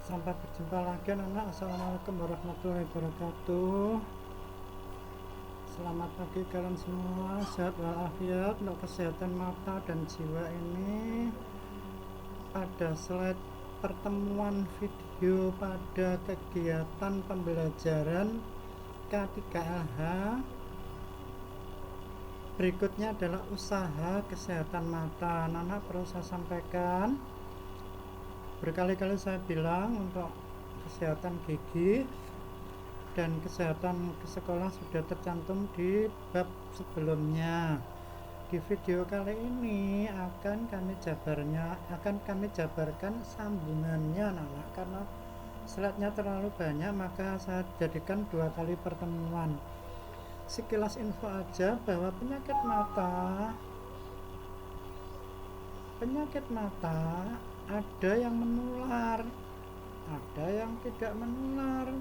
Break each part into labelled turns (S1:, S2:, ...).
S1: Sampai berjumpa lagi anak-anak. Assalamualaikum warahmatullahi wabarakatuh. Selamat pagi kalian semua. Sehat walafiat untuk kesehatan mata dan jiwa ini. Pada slide pertemuan video pada kegiatan pembelajaran K3LH, berikutnya adalah usaha kesehatan mata. Anak-anak perlu saya sampaikan, berkali-kali saya bilang untuk kesehatan gigi dan kesehatan ke sekolah sudah tercantum di bab sebelumnya. Di video kali ini akan kami jabarkan sambungannya anak-anak, karena slide-nya terlalu banyak maka saya jadikan 2 kali pertemuan. Sekilas info aja bahwa penyakit mata ada yang menular, ada yang tidak menular,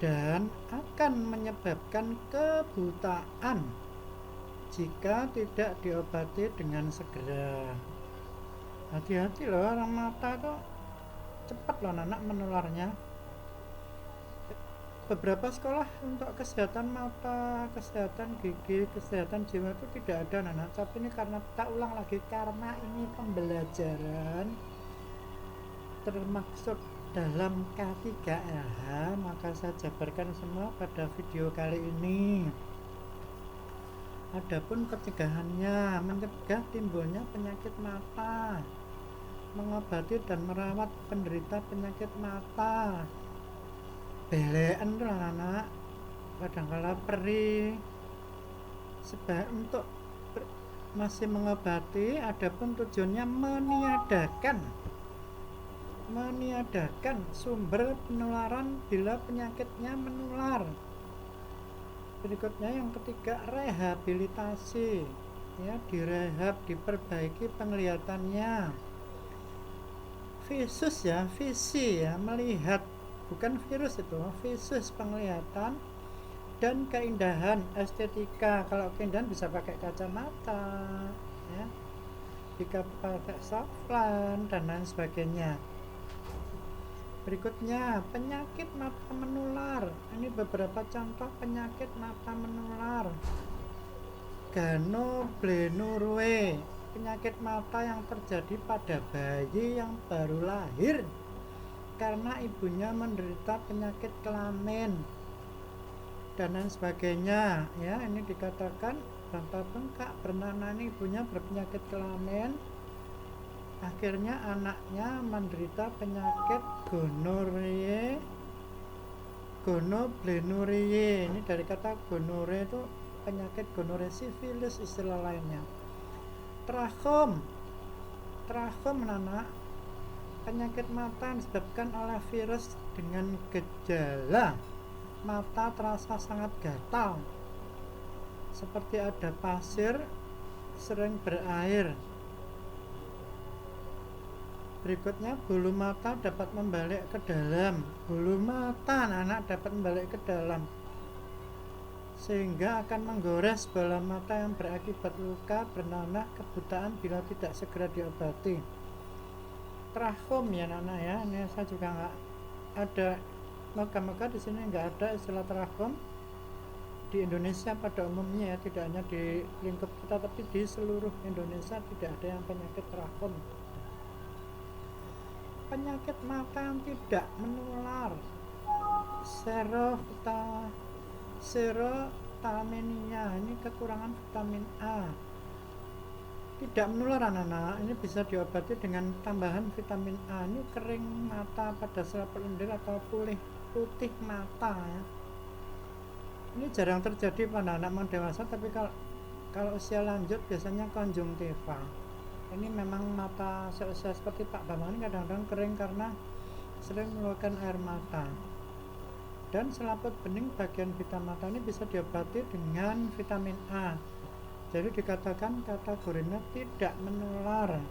S1: dan akan menyebabkan kebutaan jika tidak diobati dengan segera. Hati-hati loh, orang mata tuh cepat loh anak menularnya. Beberapa sekolah untuk kesehatan mata, kesehatan gigi, kesehatan jiwa itu tidak ada anak, tapi ini karena kita ulang lagi karena ini pembelajaran termaksud dalam K3LH, maka saya jabarkan semua pada video kali ini. Adapun pencegahannya, mencegah timbulnya penyakit mata, mengobati dan merawat penderita penyakit mata. Belean tuh anak, kadang-kala perih. Sebab untuk masih mengobati, adapun tujuannya meniadakan sumber penularan bila penyakitnya menular. Berikutnya yang ketiga, rehabilitasi, ya, direhab, diperbaiki penglihatannya. Visi ya, melihat, bukan virus itu, visus penglihatan dan keindahan estetika. Kalau keindahan bisa pakai kacamata, ya, jika pakai safran dan lain sebagainya. Berikutnya, penyakit mata menular. Ini beberapa contoh penyakit mata menular. Ganoblenuroe, penyakit mata yang terjadi pada bayi yang baru lahir karena ibunya menderita penyakit kelamin dan lain sebagainya. Ya, ini dikatakan bangka bengkak bernanani ibunya berpenyakit kelamin. Akhirnya anaknya menderita penyakit gonoblenuria. Ini dari kata gonore, itu penyakit gonore, sifilis istilah lainnya. Trachom anak, penyakit mata yang disebabkan oleh virus dengan gejala mata terasa sangat gatal, seperti ada pasir, sering berair. Berikutnya, bulu mata dapat membalik ke dalam. Bulu mata anak dapat membalik ke dalam sehingga akan menggores bola mata yang berakibat luka, bernanah, kebutaan bila tidak segera diobati. Trachom ya anak ya, ini saya juga nggak ada, moga-moga di sini nggak ada istilah trachom di Indonesia pada umumnya ya, tidak hanya di lingkup kita tapi di seluruh Indonesia tidak ada yang penyakit trachom. Penyakit mata yang tidak menular, serotamenia, ini kekurangan vitamin A, tidak menular anak-anak. Ini bisa diobati dengan tambahan vitamin A. Ini kering mata pada selaput lendir atau putih mata ya. Ini jarang terjadi pada anak dewasa, tapi kalau usia lanjut biasanya konjungtiva. Ini memang mata seusia seperti Pak Bambang ini kadang-kadang kering karena sering mengeluarkan air mata. Dan selaput bening bagian pita mata ini bisa diobati dengan vitamin A. Jadi dikatakan kategorinya tidak menular.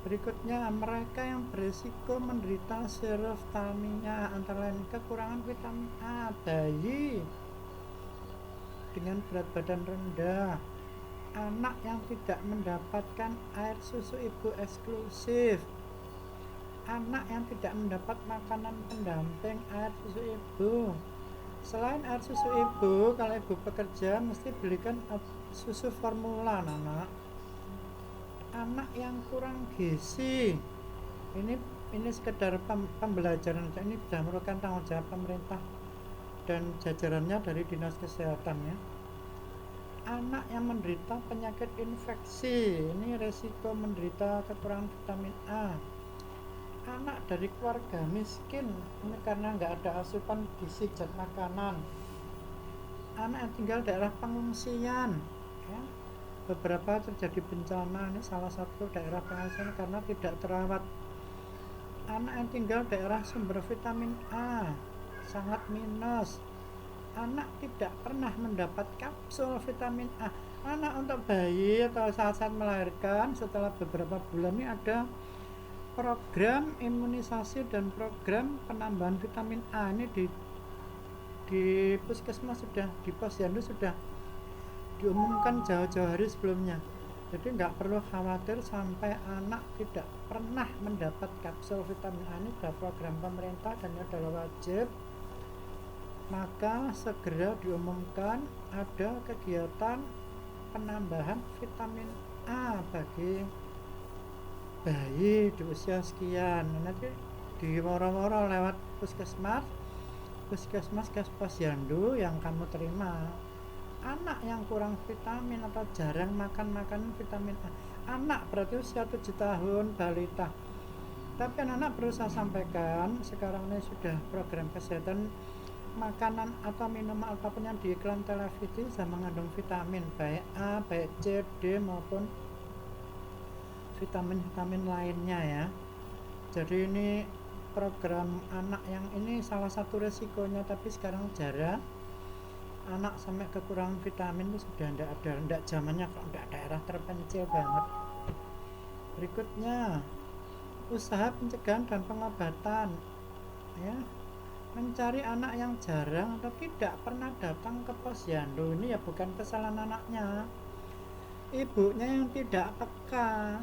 S1: Berikutnya, mereka yang berisiko menderita serotamenia antara lain kekurangan vitamin A, bayi dengan berat badan rendah, anak yang tidak mendapatkan air susu ibu eksklusif, anak yang tidak mendapat makanan pendamping air susu ibu. Selain air susu ibu, kalau ibu bekerja mesti belikan susu formula anak. Anak yang kurang gizi, ini sekedar pembelajaran saja, ini sudah merupakan tanggung jawab pemerintah dan jajarannya dari dinas kesehatan ya. Anak yang menderita penyakit infeksi, ini resiko menderita kekurangan vitamin A. Anak dari keluarga miskin, ini karena nggak ada asupan gizi zat makanan. Anak yang tinggal daerah pengungsian ya. Beberapa terjadi bencana, ini salah satu daerah pengungsian karena tidak terawat. Anak yang tinggal daerah sumber vitamin A sangat minus. Anak tidak pernah mendapat kapsul vitamin A. Anak untuk bayi atau saat melahirkan setelah beberapa bulan ini ada program imunisasi dan program penambahan vitamin A. Ini di puskesmas sudah, di posyandu sudah diumumkan jauh-jauh hari sebelumnya. Jadi nggak perlu khawatir sampai anak tidak pernah mendapat kapsul vitamin A. Ini adalah program pemerintah dan ini adalah wajib. Maka segera diumumkan ada kegiatan penambahan vitamin A bagi bayi di usia sekian. Nanti di woro-woro lewat puskesmas posyandu yang kamu terima. Anak yang kurang vitamin atau jarang makan makanan vitamin A, anak berarti usia 7 tahun, balita. Tapi anak perlu saya sampaikan, sekarang ini sudah program kesehatan, makanan atau minuman apapun yang di iklan televisi sudah mengandung vitamin baik A, baik C, D maupun vitamin-vitamin lainnya ya. Jadi ini program anak yang ini salah satu resikonya, tapi sekarang jarang anak sampai kekurangan vitamin itu sudah tidak zamannya, kok tidak daerah terpencil banget. Berikutnya usaha pencegahan dan pengobatan ya. Mencari anak yang jarang atau tidak pernah datang ke posyandu, ini ya bukan kesalahan anaknya, ibunya yang tidak peka,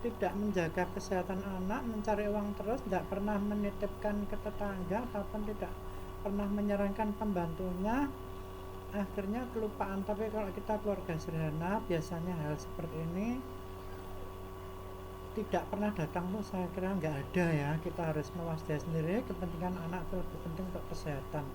S1: tidak menjaga kesehatan anak, mencari uang terus, tidak pernah menitipkan ke tetangga ataupun tidak pernah menyarankan pembantunya, akhirnya kelupaan. Tapi kalau kita keluarga sederhana, biasanya hal seperti ini tidak pernah datang tuh saya kira nggak ada ya. Kita harus mewaspadai sendiri, kepentingan anak itu lebih penting untuk kesehatan.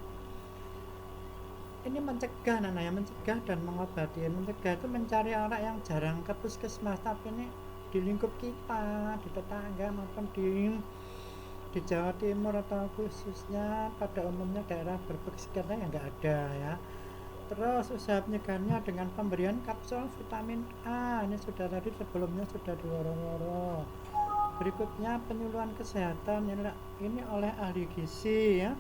S1: Ini mencegah anak ya, mencegah dan mengobati. Mencegah itu mencari anak yang jarang ke puskesmas, tapi ini di lingkup kita, di tetangga maupun di Jawa Timur atau khususnya pada umumnya daerah bersekitar yang nggak ada ya. Terus usaha pencegahannya dengan pemberian kapsul vitamin A, ini sudah tadi sebelumnya sudah diworo-woro. Berikutnya penyuluhan kesehatan ini oleh ahli gizi ya.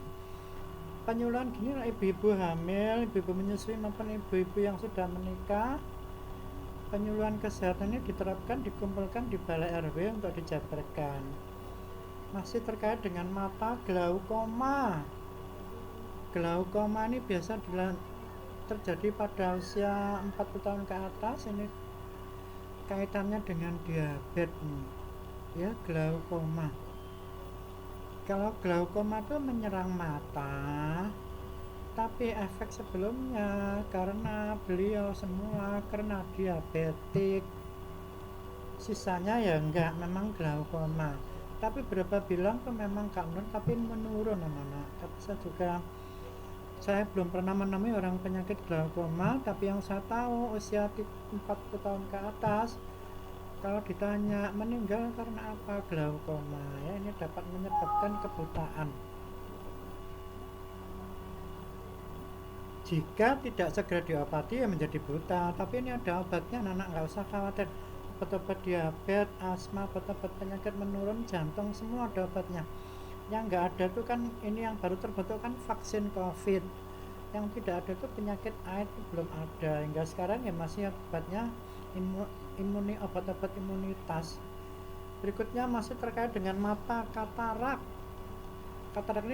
S1: Penyuluhan gini ibu-ibu hamil, ibu-ibu menyusui maupun ibu-ibu yang sudah menikah. Penyuluhan kesehatan ini diterapkan, dikumpulkan di balai RW untuk dijabarkan. Masih terkait dengan mata, glaukoma. Glaukoma ini biasa terjadi pada usia 40 tahun ke atas. Ini kaitannya dengan diabetes ya, glaukoma. Kalau glaukoma itu menyerang mata, tapi efek sebelumnya karena beliau semua karena diabetik, sisanya ya enggak, memang glaukoma. Tapi berapa bilang tuh memang gak menurun, tapi menurun anak-anak. Tapi saya belum pernah menemui orang penyakit glaukoma, tapi yang saya tahu usia 40 tahun ke atas, kalau ditanya meninggal karena apa glaukoma ya, ini dapat menyebabkan kebutaan. Jika tidak segera diobati ya menjadi buta, tapi ini ada obatnya anak-anak, nggak usah khawatir. Obat-obat diabetes, asma, obat-obat penyakit menurun, jantung, semua ada obatnya. Yang nggak ada itu kan ini yang baru terbentuk kan vaksin COVID. Yang tidak ada itu penyakit AIDS itu belum ada hingga sekarang ya, masih obatnya obat-obat imunitas. Berikutnya masih terkait dengan mata, katarak. Katarak ini